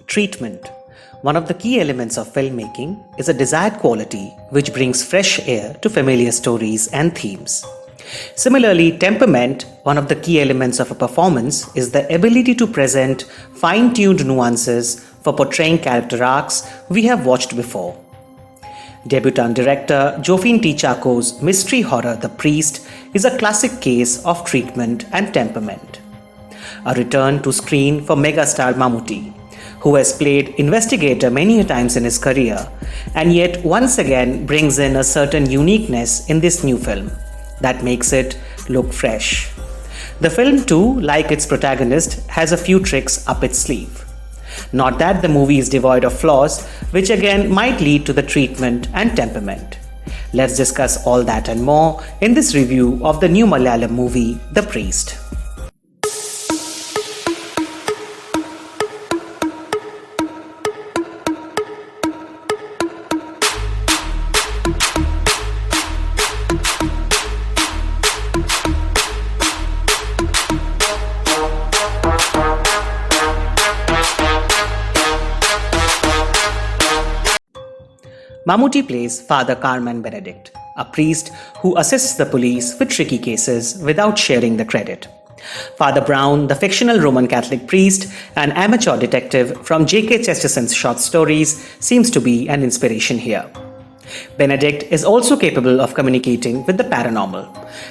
Treatment. One of the key elements of filmmaking is a desired quality which brings fresh air to familiar stories and themes. Similarly, temperament, one of the key elements of a performance, is the ability to present fine-tuned nuances for portraying character arcs we have watched before. Debutant director Jofin T. Chaco's mystery horror The Priest is a classic case of treatment and temperament. A return to screen for megastar Mammootty, who has played investigator many a times in his career and yet once again brings in a certain uniqueness in this new film that makes it look fresh. The film too, like its protagonist, has a few tricks up its sleeve. Not that the movie is devoid of flaws, which again might lead to the treatment and temperament. Let's discuss all that and more in this review of the new Malayalam movie, The Priest. Mammootty plays Father Carmen Benedict, a priest who assists the police with tricky cases without sharing the credit. Father Brown, the fictional Roman Catholic priest and amateur detective from J.K. Chesterton's short stories, seems to be an inspiration here. Benedict is also capable of communicating with the paranormal,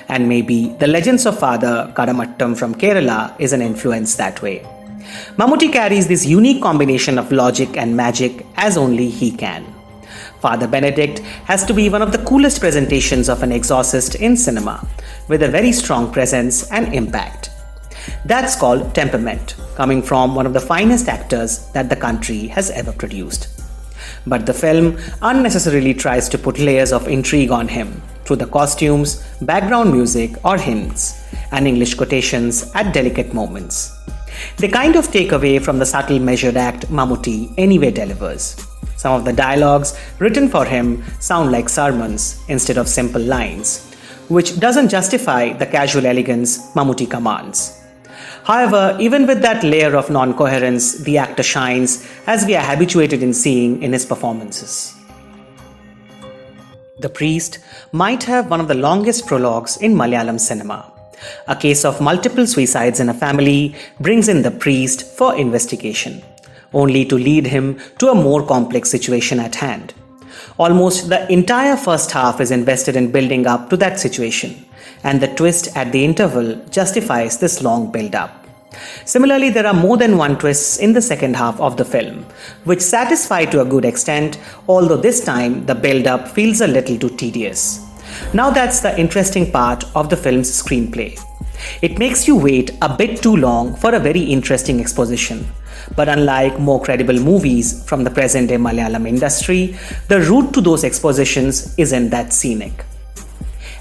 and maybe the legends of Father Kadamattam from Kerala is an influence that way. Mammootty carries this unique combination of logic and magic as only he can. Father Benedict has to be one of the coolest presentations of an exorcist in cinema, with a very strong presence and impact. That's called temperament, coming from one of the finest actors that the country has ever produced. But the film unnecessarily tries to put layers of intrigue on him through the costumes, background music or hints, and English quotations at delicate moments. They kind of take away from the subtle measured act Mammootty anyway delivers. Some of the dialogues written for him sound like sermons instead of simple lines, which doesn't justify the casual elegance Mammootty commands. However, even with that layer of non-coherence, the actor shines as we are habituated in seeing in his performances. The Priest might have one of the longest prologues in Malayalam cinema. A case of multiple suicides in a family brings in the priest for investigation, only to lead him to a more complex situation at hand. Almost the entire first half is invested in building up to that situation, and the twist at the interval justifies this long build-up. Similarly, there are more than one twists in the second half of the film, which satisfy to a good extent, although this time the build-up feels a little too tedious. Now that's the interesting part of the film's screenplay. It makes you wait a bit too long for a very interesting exposition. But unlike more credible movies from the present-day Malayalam industry, the route to those expositions isn't that scenic.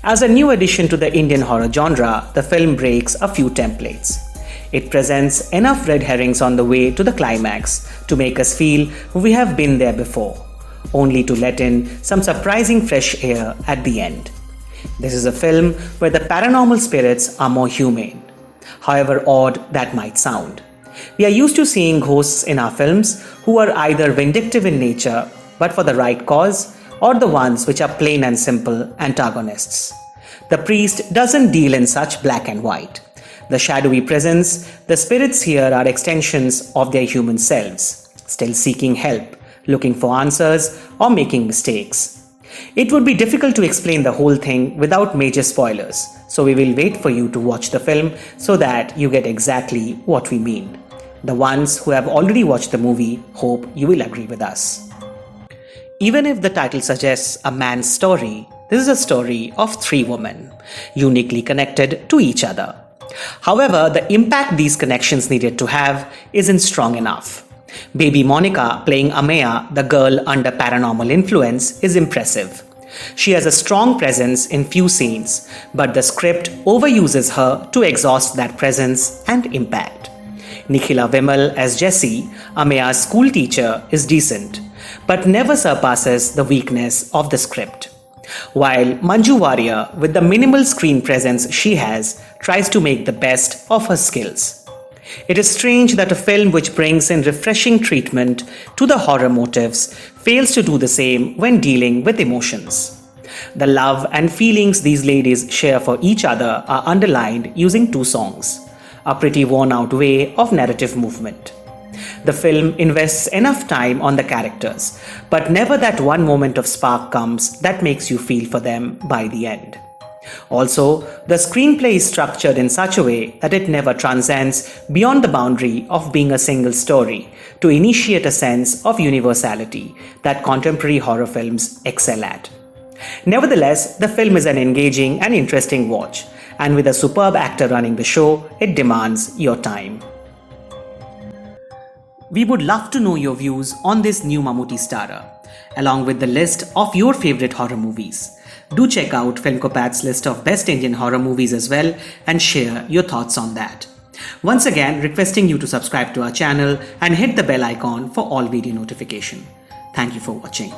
As a new addition to the Indian horror genre, the film breaks a few templates. It presents enough red herrings on the way to the climax to make us feel we have been there before, only to let in some surprising fresh air at the end. This is a film where the paranormal spirits are more humane, however odd that might sound. We are used to seeing ghosts in our films who are either vindictive in nature but for the right cause, or the ones which are plain and simple antagonists. The Priest doesn't deal in such black and white. The shadowy presence, the spirits here are extensions of their human selves, still seeking help, looking for answers, or making mistakes. It would be difficult to explain the whole thing without major spoilers, so we will wait for you to watch the film so that you get exactly what we mean. The ones who have already watched the movie hope you will agree with us. Even if the title suggests a man's story, this is a story of three women, uniquely connected to each other. However, the impact these connections needed to have isn't strong enough. Baby Monica, playing Amaya, the girl under paranormal influence, is impressive. She has a strong presence in few scenes, but the script overuses her to exhaust that presence and impact. Nikhila Vimal as Jessie, Amaya's school teacher, is decent, but never surpasses the weakness of the script. While Manju Warrior, with the minimal screen presence she has, tries to make the best of her skills. It is strange that a film which brings in refreshing treatment to the horror motifs fails to do the same when dealing with emotions. The love and feelings these ladies share for each other are underlined using two songs, a pretty worn-out way of narrative movement. The film invests enough time on the characters, but never that one moment of spark comes that makes you feel for them by the end. Also, the screenplay is structured in such a way that it never transcends beyond the boundary of being a single story to initiate a sense of universality that contemporary horror films excel at. Nevertheless, the film is an engaging and interesting watch, and with a superb actor running the show, it demands your time. We would love to know your views on this new Mammootty starrer, along with the list of your favorite horror movies. Do check out Filmkopath's list of best Indian horror movies as well and share your thoughts on that. Once again, requesting you to subscribe to our channel and hit the bell icon for all video notification. Thank you for watching.